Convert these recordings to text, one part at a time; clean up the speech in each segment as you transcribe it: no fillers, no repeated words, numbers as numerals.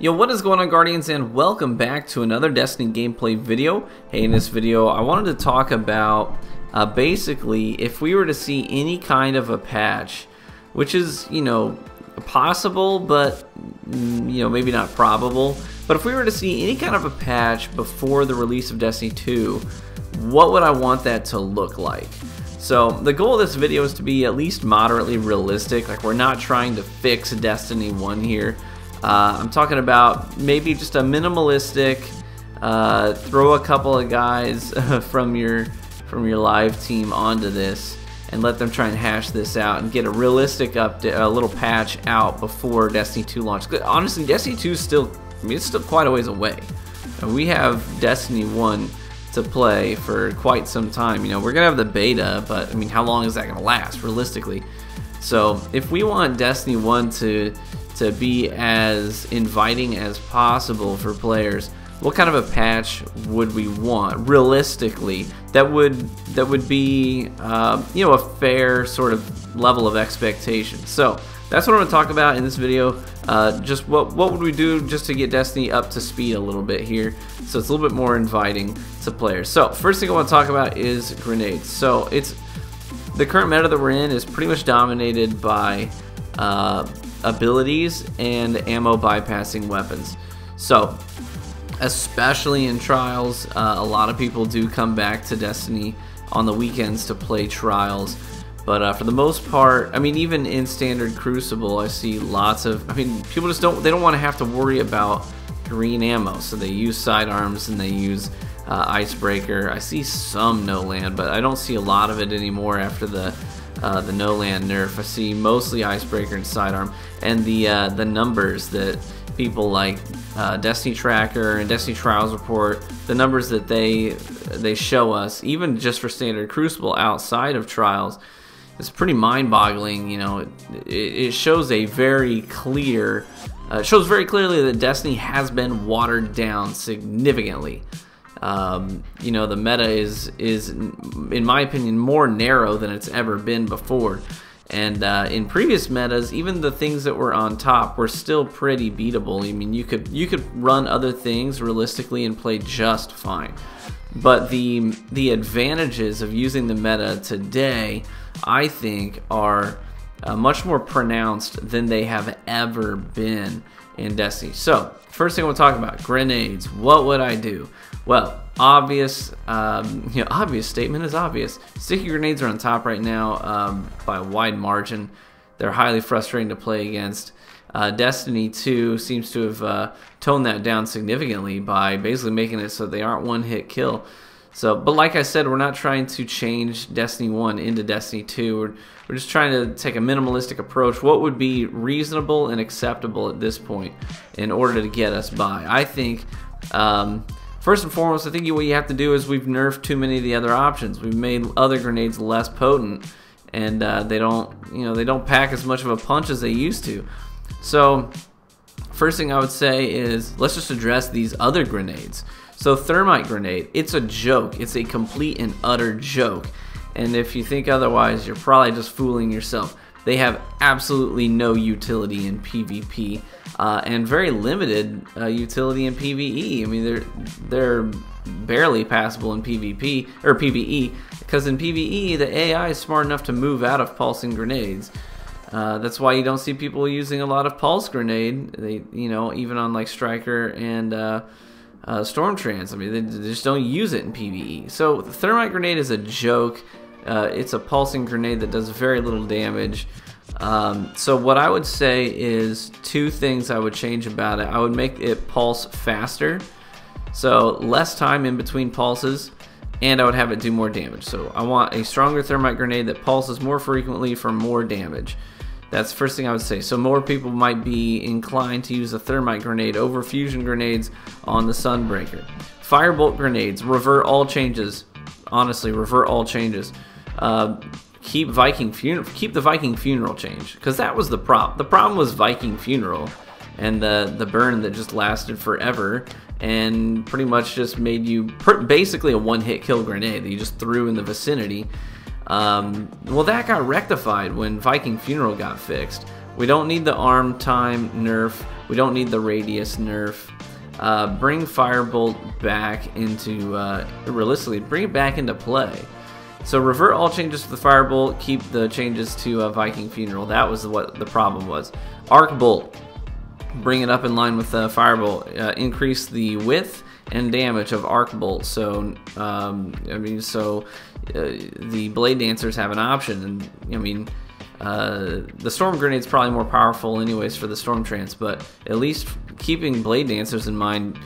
Yo, what is going on, Guardians, and welcome back to another Destiny gameplay video. Hey, in this video I wanted to talk about basically if we were to see any kind of a patch, which is, possible, but maybe not probable, but if we were to see any kind of a patch before the release of Destiny 2, what would I want that to look like? So the goal of this video is to be at least moderately realistic. Like, we're not trying to fix Destiny 1 here. I'm talking about maybe just a minimalistic, throw a couple of guys from your live team onto this and let them try and hash this out and get a realistic update, a little patch out before Destiny 2 launch. Honestly, Destiny 2 is still, it's still quite a ways away. We have Destiny 1 to play for quite some time. We're gonna have the beta, but how long is that gonna last realistically? So if we want Destiny 1 to be as inviting as possible for players, what kind of a patch would we want realistically that would be a fair sort of level of expectation? So that's what I'm going to talk about in this video. Just what would we do just to get Destiny up to speed a little bit here, so it's a little bit more inviting to players. So first thing I want to talk about is grenades. So it's the current meta that we're in is pretty much dominated by abilities and ammo bypassing weapons. So especially in Trials, a lot of people do come back to Destiny on the weekends to play Trials, but for the most part, even in standard Crucible, I see lots of, people just don't want to have to worry about green ammo, so they use sidearms and they use Icebreaker. I see some no land, but I don't see a lot of it anymore after the no land nerf. I see mostly Icebreaker and sidearm, and the numbers that people like Destiny Tracker and Destiny Trials Report, the numbers that they show us, even just for standard Crucible outside of Trials, it's pretty mind-boggling. It shows a very clear, shows very clearly that Destiny has been watered down significantly. The meta is in my opinion more narrow than it's ever been before, and in previous metas, even the things that were on top were still pretty beatable. You could run other things realistically and play just fine, but the advantages of using the meta today, I think, are much more pronounced than they have ever been in Destiny. So first thing I want to talk about, grenades. What would I do? Well, obvious statement is obvious. Sticky grenades are on top right now by a wide margin. They're highly frustrating to play against. Destiny 2 seems to have toned that down significantly by basically making it so they aren't one-hit kill. So, but like I said, we're not trying to change Destiny 1 into Destiny 2. We're just trying to take a minimalistic approach. What would be reasonable and acceptable at this point in order to get us by? I think, first and foremost, I think what you have to do is we've nerfed too many of the other options. We've made other grenades less potent, and they don't pack as much of a punch as they used to. So, first thing I would say is let's just address these other grenades. So thermite grenade, it's a joke. It's a complete and utter joke. And if you think otherwise, you're probably just fooling yourself. They have absolutely no utility in PvP, and very limited utility in PvE. They're barely passable in PvP or PvE, because in PvE the AI is smart enough to move out of pulsing grenades. That's why you don't see people using a lot of pulse grenade. They, even on like Striker and Storm Trance, they just don't use it in PvE. So the thermite grenade is a joke. It's a pulsing grenade that does very little damage. So what I would say is two things I would change about it. I would make it pulse faster, so less time in between pulses, and I would have it do more damage. So I want a stronger thermite grenade that pulses more frequently for more damage. That's the first thing I would say. So more people might be inclined to use a thermite grenade over fusion grenades on the Sunbreaker. Firebolt grenades, revert all changes. Honestly, revert all changes. Keep the Viking Funeral change, because that was the problem. The problem was Viking Funeral and the burn that just lasted forever and pretty much just made you basically a one-hit kill grenade that you just threw in the vicinity. Well, that got rectified when Viking Funeral got fixed. We don't need the arm time nerf. We don't need the radius nerf. Bring Firebolt back into, realistically, bring it back into play. So revert all changes to the Firebolt, keep the changes to Viking Funeral. That was what the problem was. Arc Bolt, bring it up in line with Firebolt. Increase the width and damage of Arc Bolt. So, the Blade Dancers have an option. And, I mean, the Storm Grenade's probably more powerful anyways for the Storm Trance, but at least keeping Blade Dancers in mind,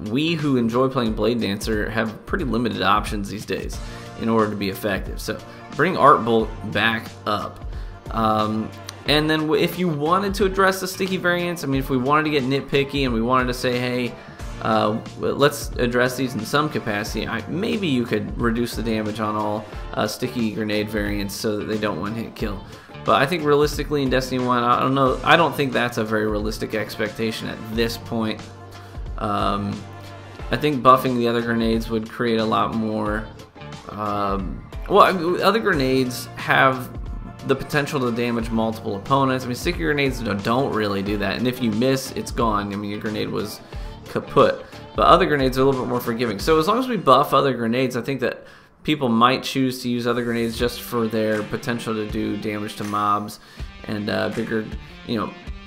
we who enjoy playing Blade Dancer have pretty limited options these days in order to be effective. So bring Art Bolt back up. And then if you wanted to address the sticky variants, I mean, if we wanted to get nitpicky and we wanted to say, hey, let's address these in some capacity, maybe you could reduce the damage on all sticky grenade variants so that they don't one-hit kill. But I think realistically in Destiny 1, I don't know, I don't think that's a very realistic expectation at this point. I think buffing the other grenades would create a lot more. Well, other grenades have the potential to damage multiple opponents. I mean, sticky grenades don't really do that, and if you miss, it's gone. I mean, your grenade was kaput. But other grenades are a little bit more forgiving. So as long as we buff other grenades, I think that people might choose to use other grenades just for their potential to do damage to mobs and bigger,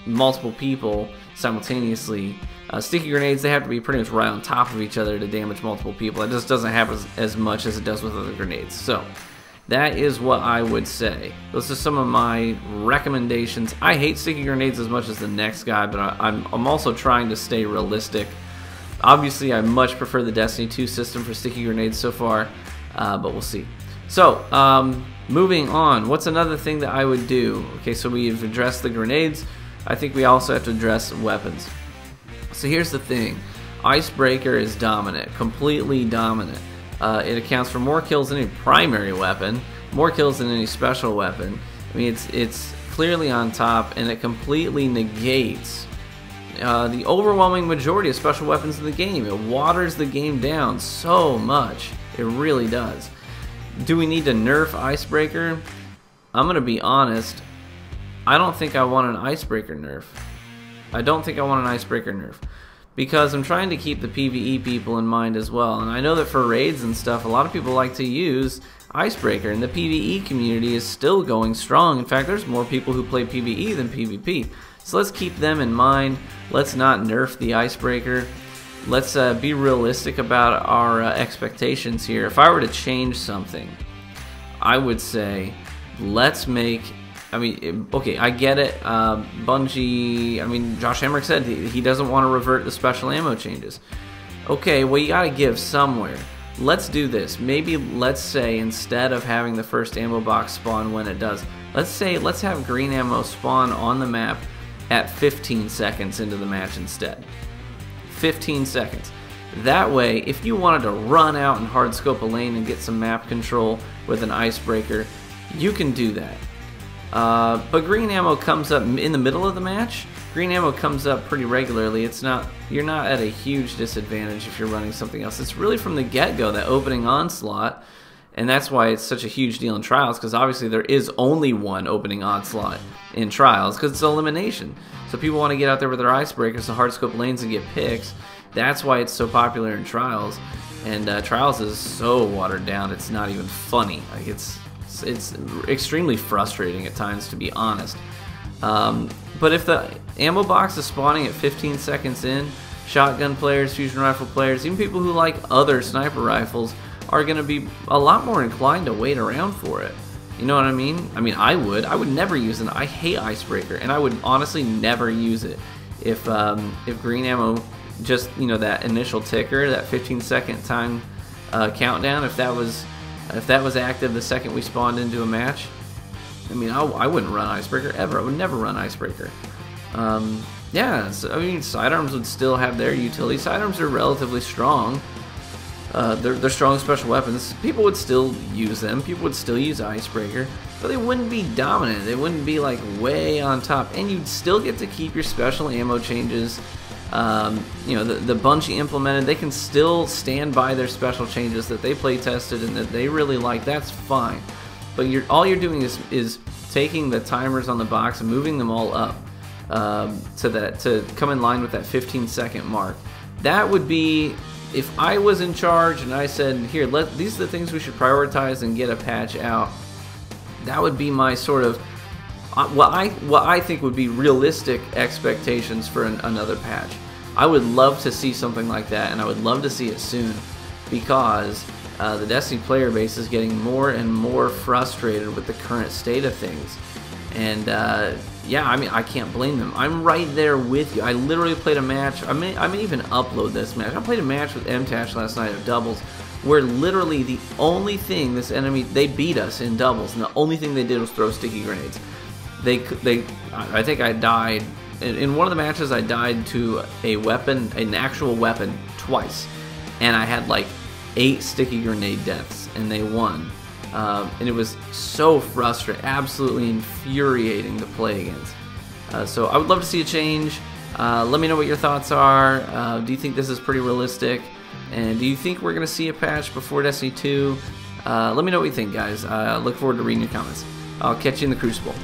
multiple people simultaneously. Sticky grenades, they have to be pretty much right on top of each other to damage multiple people. It just doesn't happen as much as it does with other grenades. So that is what I would say. Those are some of my recommendations. I hate sticky grenades as much as the next guy, but I'm also trying to stay realistic. Obviously, I much prefer the Destiny 2 system for sticky grenades so far, but we'll see. So, moving on, what's another thing that I would do? Okay, so we've addressed the grenades. I think we also have to address weapons. So here's the thing. Icebreaker is dominant, completely dominant. It accounts for more kills than any primary weapon, more kills than any special weapon. I mean, it's clearly on top, and it completely negates the overwhelming majority of special weapons in the game. It waters the game down so much. It really does. Do we need to nerf Icebreaker? I'm going to be honest. I don't think I want an Icebreaker nerf. I don't think I want an Icebreaker nerf. Because I'm trying to keep the PvE people in mind as well. And I know that for raids and stuff, a lot of people like to use Icebreaker. And the PvE community is still going strong. In fact, there's more people who play PvE than PvP. So let's keep them in mind. Let's not nerf the Icebreaker. Let's be realistic about our expectations here. If I were to change something, I would say let's make... I mean, okay, I get it. Bungie, I mean, Josh Emmerich said he doesn't want to revert the special ammo changes. Okay, well, you got to give somewhere. Let's do this. Maybe let's say instead of having the first ammo box spawn when it does, let's have green ammo spawn on the map at 15 seconds into the match instead. 15 seconds. That way, if you wanted to run out and hard scope a lane and get some map control with an Icebreaker, you can do that. But green ammo comes up in the middle of the match. Green ammo comes up pretty regularly. You're not at a huge disadvantage if you're running something else. It's really from the get-go, that opening onslaught, and that's why it's such a huge deal in Trials, because obviously there is only one opening onslaught in Trials, because it's elimination. So people want to get out there with their Icebreakers to hard scope lanes and get picks. That's why it's so popular in Trials, and Trials is so watered down, it's not even funny. Like it's extremely frustrating at times, to be honest. But if the ammo box is spawning at 15 seconds in, shotgun players, fusion rifle players, even people who like other sniper rifles are going to be a lot more inclined to wait around for it. You know what I mean? I mean, I would never use it. I hate Icebreaker, and I would honestly never use it if green ammo, just, that initial ticker, that 15-second time countdown, if that was active the second we spawned into a match, I mean, I wouldn't run Icebreaker ever. I would never run Icebreaker. Yeah, so, I mean, sidearms would still have their utility. Sidearms are relatively strong. They're strong special weapons. People would still use them. People would still use Icebreaker, but they wouldn't be dominant. They wouldn't be like way on top, and you'd still get to keep your special ammo changes. The Bungie implemented, they can still stand by their special changes that they play tested and that they really like. That's fine. But all you're doing is taking the timers on the box and moving them all up to come in line with that 15-second mark. That would be, if I was in charge and I said, here, these are the things we should prioritize and get a patch out, that would be my sort of what I think would be realistic expectations for another patch. I would love to see something like that, and I would love to see it soon, because the Destiny player base is getting more and more frustrated with the current state of things. And yeah, I mean, I can't blame them. I'm right there with you. I literally played a match. I may even upload this match. I played a match with MTash last night of doubles, where literally the only thing this enemy, they beat us in doubles, and the only thing they did was throw sticky grenades. I think I died in one of the matches. I died to a weapon, an actual weapon, twice, and I had like 8 sticky grenade deaths, and they won. And it was so frustrating, absolutely infuriating to play against. So I would love to see a change. Let me know what your thoughts are. Do you think this is pretty realistic? And do you think we're going to see a patch before Destiny 2? Let me know what you think, guys. Look forward to reading your comments. I'll catch you in the Crucible.